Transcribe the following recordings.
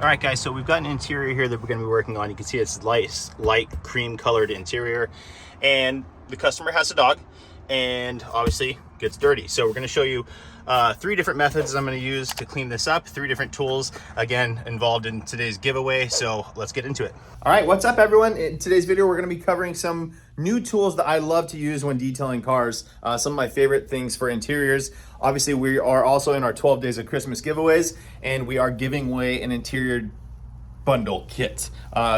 All right, guys, so we've got an interior here that we're gonna be working on. You can see it's light cream colored interior, and the customer has a dog and obviously gets dirty. So we're gonna show you 3 different methods I'm gonna use to clean this up, 3 different tools, again, involved in today's giveaway. So let's get into it. All right, what's up everyone? In today's video, we're gonna be covering some new tools that I love to use when detailing cars. Some of my favorite things for interiors. Obviously, we are also in our 12 days of Christmas giveaways, and we are giving away an interior bundle kit.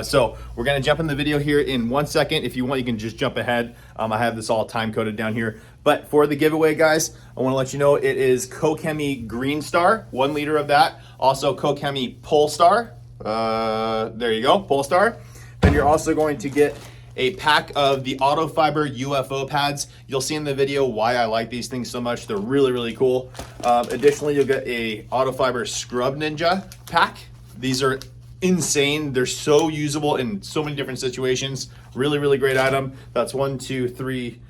So we're gonna jump in the video here in 1 second. If you want, you can just jump ahead. I have this all time coded down here. But for the giveaway, guys, I wanna let you know it is Kokemi Green Star, 1 liter of that. Also Kokemi Polestar. There you go, Polestar. Then you're also going to get a pack of the AutoFiber UFO pads. You'll see in the video why I like these things so much. They're really, really cool. Additionally, you'll get a AutoFiber Scrub Ninja pack. These are insane. They're so usable in so many different situations. Really, really great item. That's 1, 2, 3,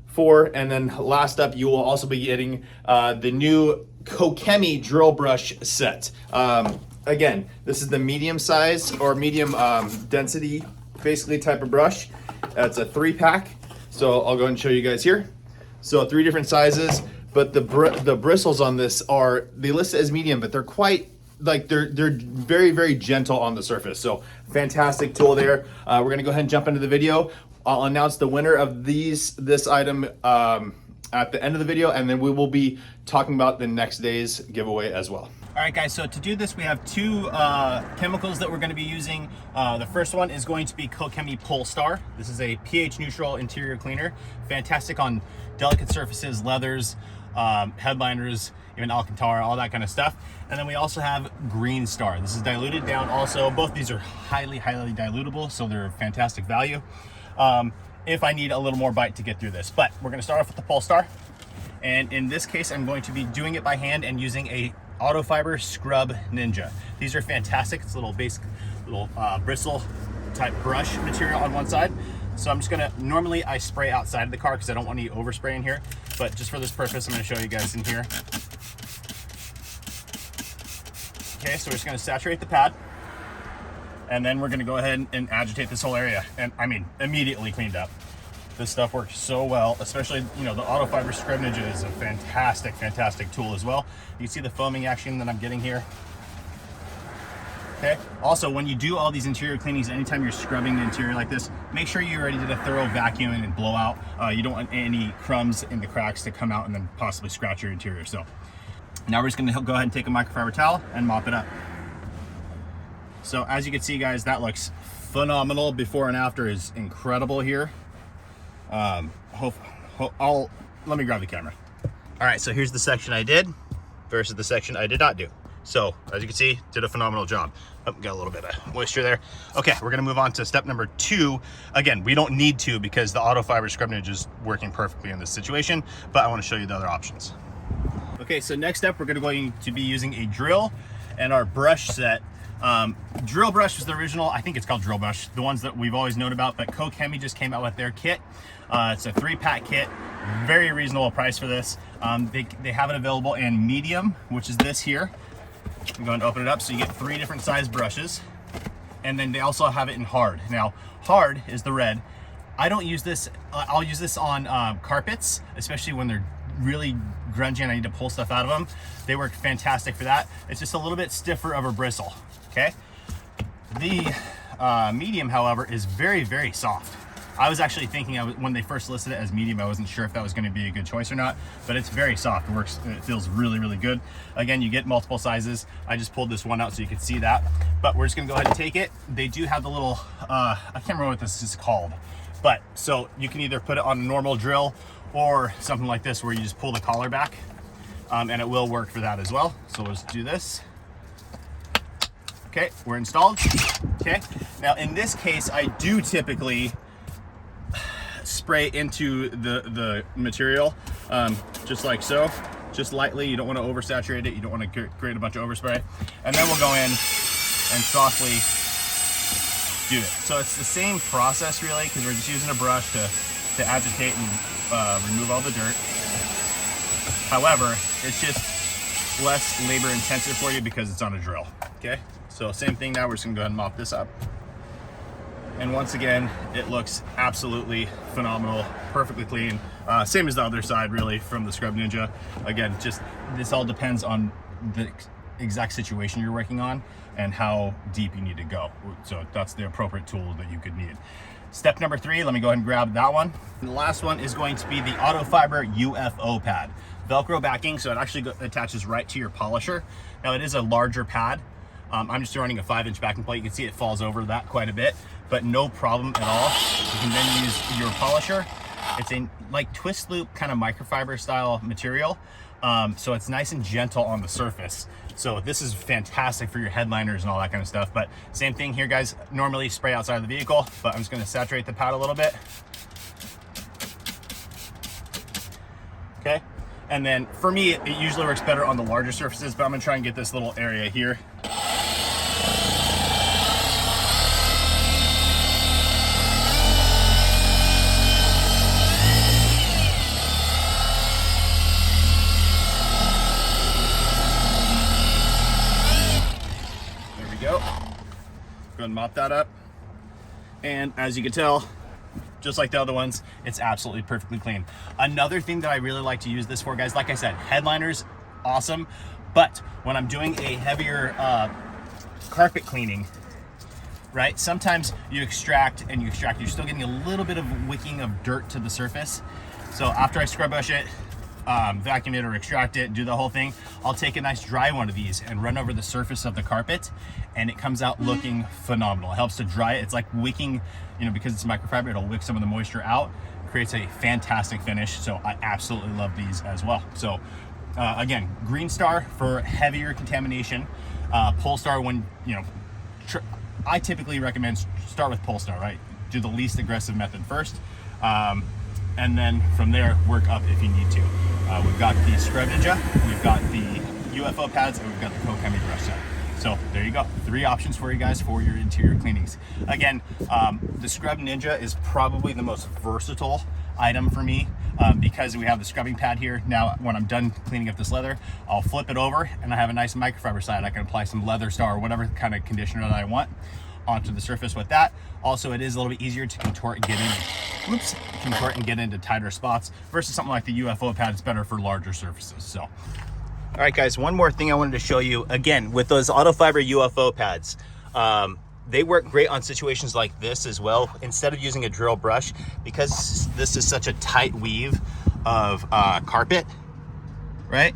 4. And then last up, you will also be getting the new Kokemi drill brush set. Again, this is the medium size or medium density basically type of brush. It's a 3-pack. So I'll go and show you guys here. So 3 different sizes, but the bristles on this they list it as medium, but they're quite like they're very, very gentle on the surface. So fantastic tool there. We're gonna go ahead and jump into the video. I'll announce the winner of this item at the end of the video, and then we will be talking about the next day's giveaway as well. All right, guys, so to do this, we have 2 chemicals that we're gonna be using. The first one is going to be Kokemi Polestar. This is a pH neutral interior cleaner. Fantastic on delicate surfaces, leathers, headliners, even Alcantara, all that kind of stuff. And then we also have Green Star. This is diluted down also. Both these are highly, highly dilutable, so they're fantastic value. If I need a little more bite to get through this. But we're gonna start off with the Polestar. And in this case, I'm going to be doing it by hand and using a AutoFiber Scrub Ninja. These are fantastic. It's a little basic, little bristle type brush material on one side. So I'm just gonna, normally I spray outside of the car because I don't want any overspray in here, but just for this purpose, I'm gonna show you guys in here. Okay, so we're just gonna saturate the pad, and then we're gonna go ahead and agitate this whole area. And I mean, immediately cleaned up. This stuff works so well, especially, you know, the AutoFiber Scrub Ninja is a fantastic, fantastic tool as well. You see the foaming action that I'm getting here. Okay. Also, when you do all these interior cleanings, anytime you're scrubbing the interior like this, make sure you already did a thorough vacuum and blow out. You don't want any crumbs in the cracks to come out and then possibly scratch your interior. So now we're just gonna go ahead and take a microfiber towel and mop it up. So as you can see, guys, that looks phenomenal. Before and after is incredible here. Let me grab the camera. All right, so here's the section I did versus the section I did not do. So as you can see, did a phenomenal job. Oh, got a little bit of moisture there. Okay, we're gonna move on to step number 2. Again, we don't need to because the AutoFiber Scrub Ninja is working perfectly in this situation, but I wanna show you the other options. Okay, so next up, we're going to be using a drill and our brush set. Drill brush was the original, I think it's called drill brush, the ones that we've always known about, but Kokemi just came out with their kit. It's a 3-pack kit, very reasonable price for this. They have it available in medium, which is this here. I'm going to open it up so you get 3 different size brushes. And then they also have it in hard. Now, hard is the red. I don't use this, I'll use this on carpets, especially when they're really grungy and I need to pull stuff out of them. They work fantastic for that. It's just a little bit stiffer of a bristle, okay? The medium, however, is very, very soft. I was actually thinking, when they first listed it as medium, I wasn't sure if that was gonna be a good choice or not, but it's very soft. It works, it feels really, really good. Again, you get multiple sizes. I just pulled this one out so you can see that, but we're just gonna go ahead and take it. They do have the little, I can't remember what this is called, but so you can either put it on a normal drill or something like this where you just pull the collar back, and it will work for that as well. So let's do this. Okay, we're installed. Okay, now in this case, I do typically spray into the material, just like so, just lightly. You don't want to oversaturate it. You don't want to create a bunch of overspray. And then we'll go in and softly do it. So it's the same process really, because we're just using a brush to agitate and remove all the dirt. However, it's just less labor intensive for you because it's on a drill. Okay, so same thing now, we're just gonna go ahead and mop this up. And once again, it looks absolutely phenomenal, perfectly clean. Same as the other side really from the Scrub Ninja. Again, just this all depends on the exact situation you're working on and how deep you need to go. So that's the appropriate tool that you could need. Step number 3, let me go ahead and grab that one. And the last one is going to be the AutoFiber UFO pad. Velcro backing, so it actually attaches right to your polisher. Now it is a larger pad. I'm just running a 5-inch backing plate. You can see it falls over that quite a bit, but no problem at all. You can then use your polisher. It's a like twist loop kind of microfiber style material. So it's nice and gentle on the surface. So this is fantastic for your headliners and all that kind of stuff. But same thing here, guys. Normally spray outside of the vehicle, but I'm just going to saturate the pad a little bit. Okay. And then for me, it usually works better on the larger surfaces, but I'm going to try and get this little area here. Go ahead and mop that up, and as you can tell, just like the other ones, it's absolutely perfectly clean. Another thing that I really like to use this for, guys, like I said, headliners, awesome, but when I'm doing a heavier carpet cleaning, right, sometimes you extract, you're still getting a little bit of wicking of dirt to the surface. So after I scrub brush it, vacuum it or extract it, do the whole thing, I'll take a nice dry one of these and run over the surface of the carpet, and it comes out looking phenomenal. It helps to dry it. It's like wicking, you know, because it's microfiber, it'll wick some of the moisture out, creates a fantastic finish. So I absolutely love these as well. So again, Green Star for heavier contamination, Polestar when, you know, I typically recommend start with Polestar, right? Do the least aggressive method first. And then from there, work up if you need to. We've got the Scrub Ninja, we've got the UFO pads, and we've got the Kokemi brush set. So there you go, 3 options for you guys for your interior cleanings. Again, the Scrub Ninja is probably the most versatile item for me because we have the scrubbing pad here. Now, when I'm done cleaning up this leather, I'll flip it over and I have a nice microfiber side. I can apply some Leather Star or whatever kind of conditioner that I want onto the surface with that. Also, it is a little bit easier to contort and get in, contort and get into tighter spots versus something like the UFO pad. It's better for larger surfaces. So, all right, guys, one more thing I wanted to show you. Again, with those AutoFiber UFO pads, they work great on situations like this as well. Instead of using a drill brush, because this is such a tight weave of carpet, right?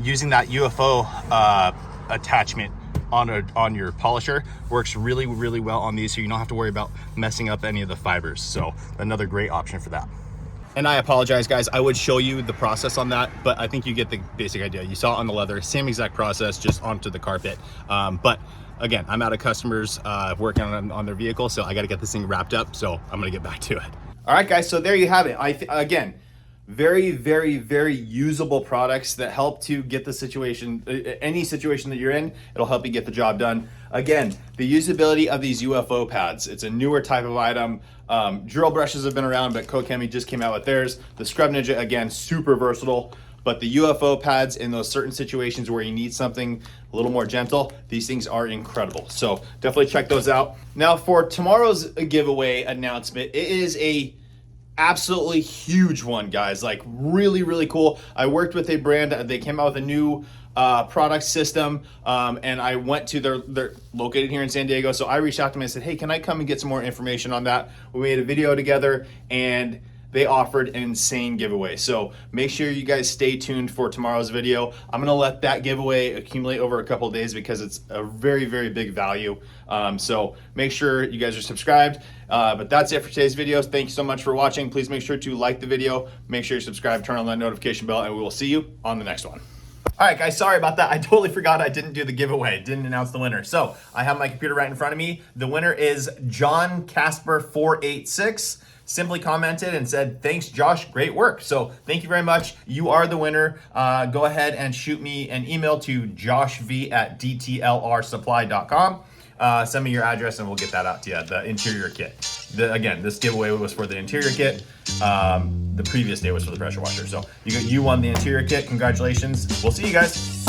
Using that UFO attachment on your polisher works really, really well on these, so you don't have to worry about messing up any of the fibers. So another great option for that. And I apologize, guys, I would show you the process on that, but I think you get the basic idea. You saw it on the leather, same exact process, just onto the carpet. But again, I'm out of customers working on their vehicle, so I got to get this thing wrapped up, so I'm gonna get back to it. All right, guys, so there you have it. Again, very, very, very usable products that help to get the situation, any situation that you're in, it'll help you get the job done. Again, the usability of these UFO pads, it's a newer type of item. Drill brushes have been around, but Kokemi just came out with theirs. The Scrub Ninja, again, super versatile, but the UFO pads in those certain situations where you need something a little more gentle, these things are incredible. So definitely check those out. Now for tomorrow's giveaway announcement, it is a absolutely huge one, guys, like really, really cool. I worked with a brand, they came out with a new product system, and I went to they're located here in San Diego, so I reached out to them and said, hey, can I come and get some more information on that? We made a video together and they offered an insane giveaway. So make sure you guys stay tuned for tomorrow's video. I'm gonna let that giveaway accumulate over a couple of days because it's a very, very big value. So make sure you guys are subscribed. But that's it for today's video. Thank you so much for watching. Please make sure to like the video, make sure you subscribe, turn on that notification bell, and we will see you on the next one. All right, guys, sorry about that. I totally forgot I didn't do the giveaway, didn't announce the winner. So I have my computer right in front of me. The winner is John Casper 486. Simply commented and said, thanks, Josh, great work. So thank you very much. You are the winner. Go ahead and shoot me an email to joshv@dtlrsupply.com. Send me your address and we'll get that out to you, the interior kit. Again, this giveaway was for the interior kit. The previous day was for the pressure washer. So you won the interior kit. Congratulations. We'll see you guys.